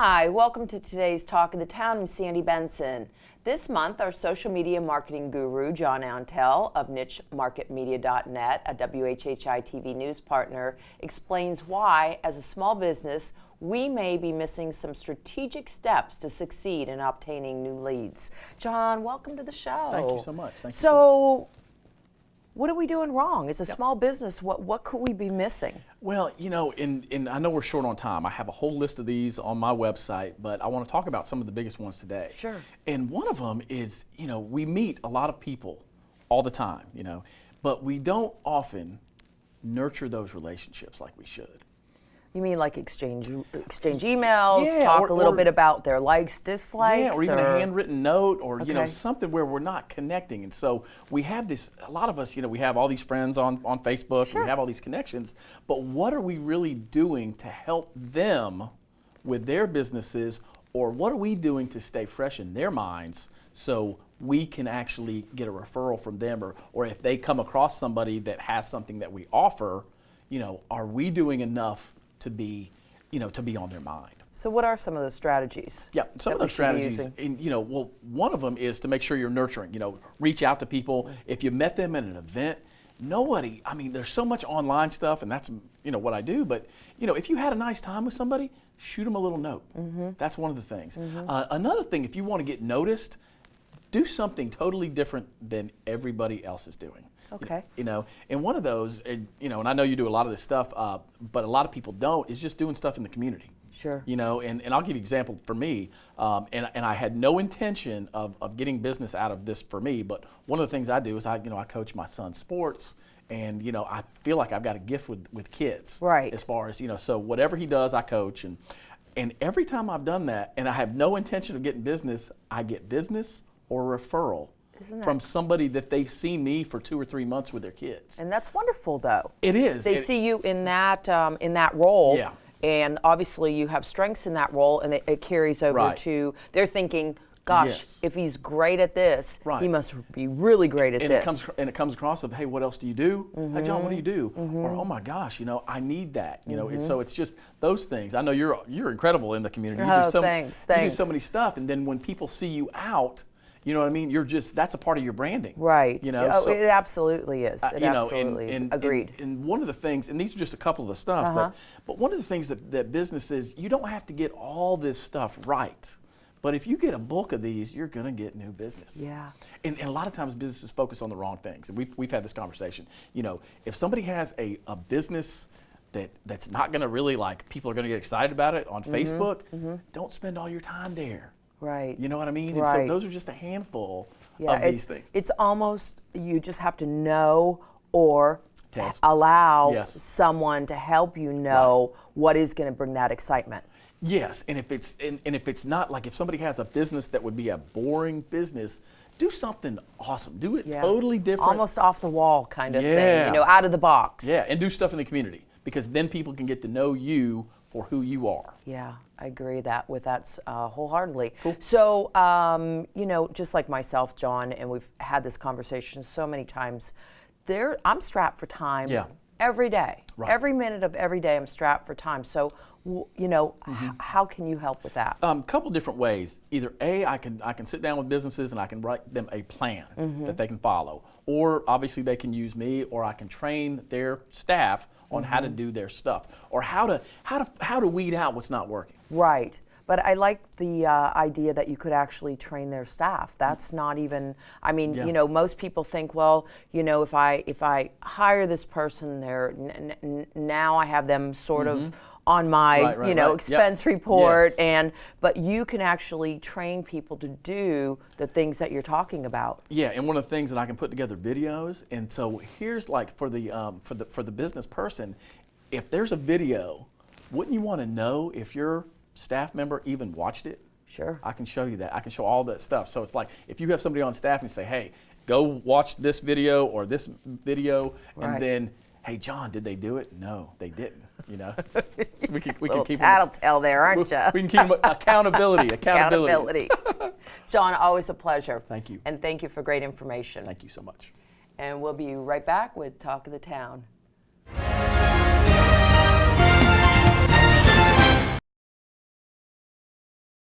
Hi, welcome to today's Talk of the Town. I'm Sandy Benson. This month, our social media marketing guru, John Ontal of NicheMarketMedia.net, a WHHI-TV news partner, explains why, as a small business, we may be missing some strategic steps to succeed in obtaining new leads. John, welcome to the show. Thank you so much. Thank you so much. What are we doing wrong? As a small business, what could we be missing? Well, you know, and I know we're short on time. I have a whole list of these on my website, but I want to talk about some of the biggest ones today. Sure. And one of them is, you know, we meet a lot of people all the time, you know, but we don't often nurture those relationships like we should. You mean like exchange emails, Yeah, talk a little bit about their likes, dislikes? Yeah, or even a handwritten note, or Okay. you know, something where we're not connecting. And so we have this, a lot of us, you know, we have all these friends on Facebook, Sure. and we have all these connections, but what are we really doing to help them with their businesses, or what are we doing to stay fresh in their minds so we can actually get a referral from them, or if they come across somebody that has something that we offer, you know, are we doing enough to be, you know, to be on their mind? So what are some of those strategies? Yeah, some of those strategies, and, you know, well, one of them is to make sure you're nurturing, you know, reach out to people. If you met them at an event, nobody, I mean, there's so much online stuff, and that's, you know, what I do, but, you know, if you had a nice time with somebody, shoot them a little note. That's one of the things. Another thing, if you want to get noticed, do something totally different than everybody else is doing. Okay. You know, and one of those, you know, and I know you do a lot of this stuff, but a lot of people don't, is just doing stuff in the community. Sure. You know, and I'll give you an example for me, and I had no intention of getting business out of this for me, but one of the things I do is I coach my son's sports, and, you know, I feel like I've got a gift with kids. Right. As far as, you know, so whatever he does, I coach, and every time I've done that, and I have no intention of getting business, I get business or referral from somebody that they've seen me for 2 or 3 months with their kids. And that's wonderful, though. It is. They see you in that role. Yeah. And obviously you have strengths in that role, and it carries over to, they're thinking, gosh, if he's great at this, he must be really great at this. It comes across of, hey, what else do you do? Hey, John, what do you do? Or, oh my gosh, you know, I need that. You know, and so it's just those things. I know you're incredible in the community. You do thanks. You do so many stuff, and then when people see you out, you know what I mean? That's a part of your branding. Right. You know, so, it absolutely is. It absolutely is. Agreed. And one of the things, and these are just a couple of the stuff, but one of the things that businesses, you don't have to get all this stuff right. But if you get a bulk of these, you're going to get new business. Yeah. And a lot of times businesses focus on the wrong things. And we've had this conversation. You know, if somebody has a business that's not going to really, like, people are going to get excited about it on Facebook, don't spend all your time there. Right. You know what I mean? Right. And so those are just a handful of these things. It's almost, you just have to know or Test. allow someone to help you know what is going to bring that excitement. Yes, and if it's not, like, if somebody has a business that would be a boring business, do something awesome. Do it totally different. Almost off the wall kind of thing, you know, out of the box. Yeah, and do stuff in the community, because then people can get to know you for who you are. Yeah, I agree with that wholeheartedly. Cool. So, you know, just like myself, John, and we've had this conversation so many times, I'm strapped for time every day. Right. Every minute of every day I'm strapped for time. So, you know, how can you help with that? Couple different ways. Either A, I can sit down with businesses and I can write them a plan that they can follow. Or obviously they can use me, or I can train their staff on how to do their stuff, or how to weed out what's not working. Right. But I like the idea that you could actually train their staff. That's not even, I mean, you know, most people think, well, you know, if I hire this person, now I have them sort of on my, you know, expense report, but you can actually train people to do the things that you're talking about. Yeah, and one of the things that I can put together videos, and so here's, like, for the business person, if there's a video, wouldn't you want to know if your staff member even watched it? Sure. I can show you that. I can show all that stuff. So it's like, if you have somebody on staff and you say, hey, go watch this video or this video, and then, hey, John, did they do it? No, they didn't. You know, so we can keep tattletale there, aren't you? We can keep them accountability. John, always a pleasure. Thank you. And thank you for great information. Thank you so much. And we'll be right back with Talk of the Town.